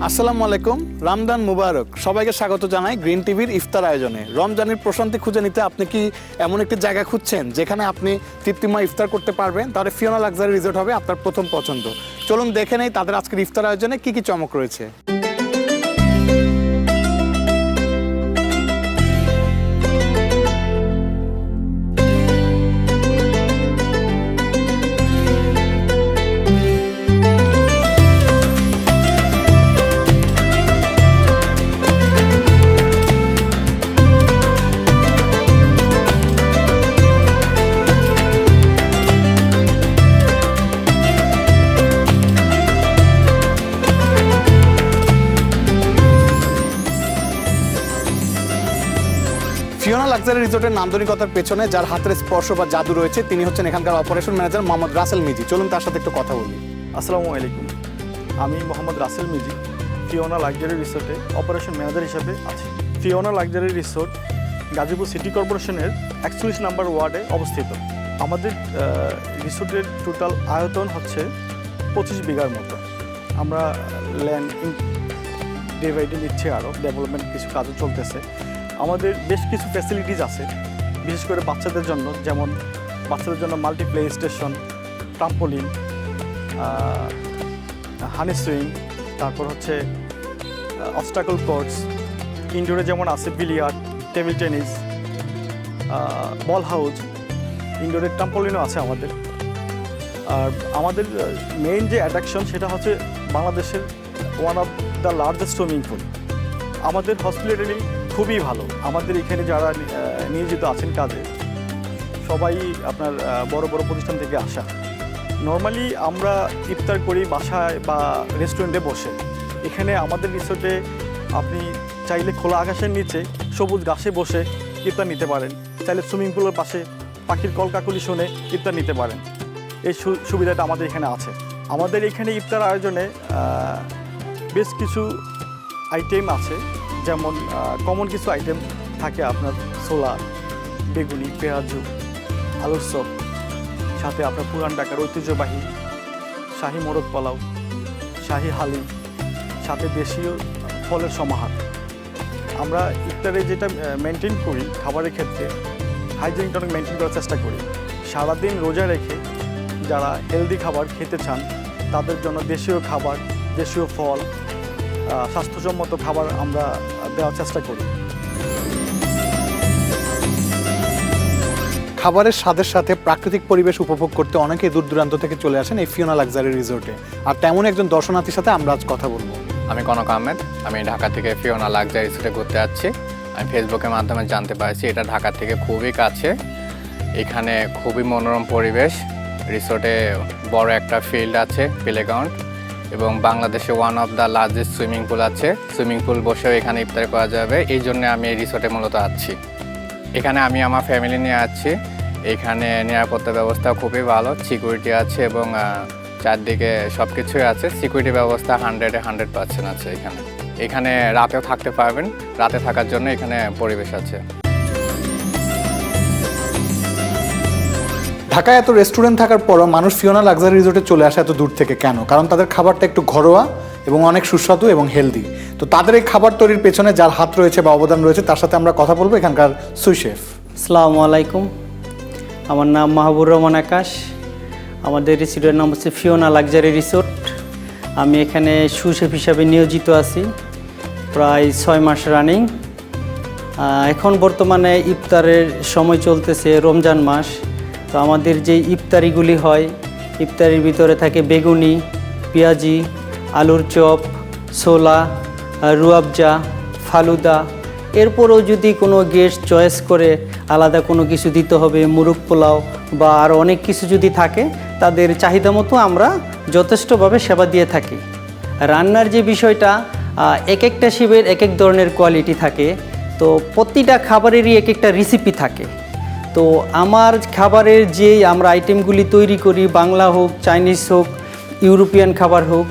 আসসালামু আলাইকুম, রমজান মুবারক। সবাইকে স্বাগত জানাই গ্রিন টিভির ইফতার আয়োজনে। রমজানের প্রশান্তি খুঁজে নিতে আপনি কি এমন একটি জায়গা খুঁজছেন যেখানে আপনি তৃপ্তিময় ইফতার করতে পারবেন? তাহলে ফিওনা লাক্সারি রিসোর্ট হবে আপনার প্রথম পছন্দ। চলুন দেখে নেই তাদের আজকের ইফতার আয়োজনে কি কি চমক রয়েছে। ফিওনা লাক্সারি রিসোর্টের নান্দনিকতার পেছনে যার হাতের স্পর্শ বা জাদু রয়েছে তিনি হচ্ছেন এখানকার অপারেশন ম্যানেজার মোহাম্মদ রাসেল মিজি। চলুন তার সাথে একটু কথা বলি। আসসালামু আলাইকুম, আমি মোহাম্মদ রাসেল মিজি ফিওনা লাক্সারি রিসোর্টে অপারেশন ম্যানেজার হিসেবে আছি। Fiona luxury resort Gazipur city কর্পোরেশনের 41 নম্বর ওয়ার্ডে অবস্থিত। আমাদের রিসোর্টের টোটাল আয়তন হচ্ছে 25 বিঘার মতো। আমরা ল্যান্ড ডে বাই ডে নিচ্ছে, আরও ডেভেলপমেন্ট কিছু কাজও চলতেছে। আমাদের বেশ কিছু ফ্যাসিলিটিস আছে, বিশেষ করে বাচ্চাদের জন্য, যেমন বাচ্চাদের জন্য মাল্টি প্লে স্টেশন, ট্রাম্পোলিন, হানি সুইং, তারপর হচ্ছে অবস্টাকল কোর্টস, ইনডোরে যেমন আছে বিলিয়ার্ড, টেবিল টেনিস, বল হাউস, ইনডোরের ট্রাম্পোলিনও আছে আমাদের। আর আমাদের মেইন যে অ্যাট্রাকশন সেটা হচ্ছে বাংলাদেশের one of the largest swimming পুল। আমাদের হসপিটালি খুবই ভালো। আমাদের এখানে যারা নিয়োজিত আছেন কাজে সবাই আপনার বড় বড় প্রতিষ্ঠান থেকে আসা। নর্মালি আমরা ইফতার করি বাসায় বা রেস্টুরেন্টে বসে। এখানে আমাদের রিসোর্টে আপনি চাইলে খোলা আকাশের নিচে সবুজ ঘাসে বসে ইফতার নিতে পারেন, চাইলে সুইমিং পুলের পাশে পাখির কলকাকলি শুনে ইফতার নিতে পারেন। এই সুবিধাটা আমাদের এখানে আছে। আমাদের এখানে ইফতার আয়োজনে বেশ কিছু আইটেম আছে, যেমন কমন কিছু আইটেম থাকে আপনার ছোলা, বেগুনি, পেঁয়াজু, আলুর চপ, সাথে আপনার পুরান ঢাকার ঐতিহ্যবাহী শাহী মোরগ পোলাও, শাহী হালিম, সাথে দেশীয় ফলের সমাহার। আমরা ইফতারে যেটা মেনটেন করি খাবারের ক্ষেত্রে, হাইজিনিকটা অনেক মেনটেন করার চেষ্টা করি। সারাদিন রোজা রেখে যারা হেলদি খাবার খেতে চান তাদের জন্য দেশীয় খাবার, দেশীয় ফল, স্বাস্থ্যসম্মত খাবার আমরা দেওয়ার চেষ্টা করি। খাবারের স্বাদের সাথে প্রাকৃতিক পরিবেশ উপভোগ করতে অনেকেই দূর দূরান্ত থেকে চলে আসেন এই ফিওনা লাক্সারি রিসোর্টে। আর তেমন একজন দর্শনার্থীর সাথে আমরা আজ কথা বলবো। আমি কনক আহমেদ, আমি ঢাকা থেকে ফিওনা লাক্সারি রিসোর্টে ঘুরতে যাচ্ছি। আমি ফেসবুকের মাধ্যমে জানতে পারছি এটা ঢাকা থেকে খুবই কাছে। এখানে খুবই মনোরম পরিবেশ, রিসোর্টে বড় একটা ফিল্ড আছে, প্লেগ্রাউন্ড, এবং বাংলাদেশে one of the largest swimming pool আছে। সুইমিং পুল বসেও এখানে ইফতার করা যাবে। এই জন্য আমি এই রিসোর্টে মূলত আছি। এখানে আমি আমার ফ্যামিলি নিয়ে আছি। এখানে নিরাপত্তা ব্যবস্থা খুবই ভালো, সিকিউরিটি আছে এবং চারদিকে সব কিছুই আছে। সিকিউরিটি ব্যবস্থা 100% আছে। এখানে রাতেও থাকতে পারবেন, রাতে থাকার জন্য এখানে পরিবেশ আছে। ঢাকায় এত রেস্টুরেন্ট থাকার পরও মানুষ ফিওনা লাক্সারি রিসোর্টে চলে আসে এত দূর থেকে কেন? কারণ তাদের খাবারটা একটু ঘরোয়া এবং অনেক সুস্বাদু এবং হেলদি। তো তাদের এই খাবার তৈরির পেছনে যার হাত রয়েছে বা অবদান রয়েছে তার সাথে আমরা কথা বলবো, এখানকার সুই শেফ। আসসালামু আলাইকুম, আমার নাম মাহবুর রহমান আকাশ। আমাদের রিসোর্টের নাম হচ্ছে ফিওনা লাক্সারি রিসোর্ট। আমি এখানে সু শেফ হিসাবে নিয়োজিত আছি প্রায় 6 মাস রানিং। এখন বর্তমানে ইফতারের সময় চলতেছে, রমজান মাস। তো আমাদের যে ইফতারিগুলি হয়, ইফতারির ভিতরে থাকে বেগুনি, পেঁয়াজি, আলুর চপ, ছোলা, রুয়াবজা, ফালুদা। এরপরেও যদি কোনো গেস্ট চয়েস করে আলাদা কোনো কিছু দিতে হবে, মুরগ পোলাও বা আরও অনেক কিছু যদি থাকে, তাদের চাহিদা মতো আমরা যথেষ্টভাবে সেবা দিয়ে থাকি। রান্নার যে বিষয়টা, এক একটা শেফের এক এক ধরনের কোয়ালিটি থাকে। তো প্রতিটা খাবারেরই এক একটা রেসিপি থাকে। তো আমার খাবারের যে আমরা আইটেমগুলি তৈরি করি, বাংলা হোক, চাইনিজ হোক, ইউরোপিয়ান খাবার হোক,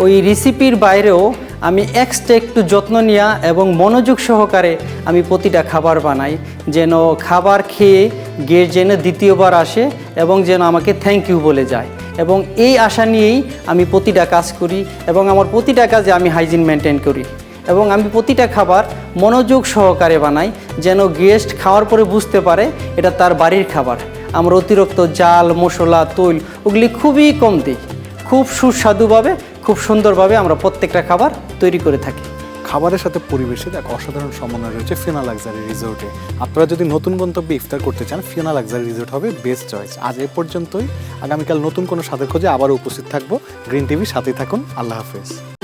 ওই রেসিপির বাইরেও আমি এক্সট্রা একটু যত্ন নেওয়া এবং মনোযোগ সহকারে আমি প্রতিটা খাবার বানাই, যেন খাবার খেয়ে গেস্ট যেন দ্বিতীয়বার আসে এবং যেন আমাকে থ্যাংক ইউ বলে যায়। এবং এই আশা নিয়েই আমি প্রতিটা কাজ করি এবং আমার প্রতিটা কাজে আমি হাইজিন মেনটেন করি এবং আমি প্রতিটা খাবার মনোযোগ সহকারে বানাই, যেন গেস্ট খাওয়ার পরে বুঝতে পারে এটা তার বাড়ির খাবার। আমরা অতিরিক্ত জাল, মশলা, তৈল ওগুলি খুবই কম দিই। খুব সুস্বাদুভাবে, খুব সুন্দরভাবে আমরা প্রত্যেকটা খাবার তৈরি করে থাকি। খাবারের সাথে পরিবেশের এক অসাধারণ সমন্বয় রয়েছে ফিওনা লাক্সারি রিসোর্টে। আপনারা যদি নতুন গন্তব্যে ইফতার করতে চান, ফিওনা লাক্সারি রিসোর্ট হবে বেস্ট চয়েস। আজ এ পর্যন্তই। আগামীকাল নতুন কোনো স্বাদের খোঁজে আবারও উপস্থিত থাকবো। গ্রিন টিভির সাথেই থাকুন। আল্লাহ হাফেজ।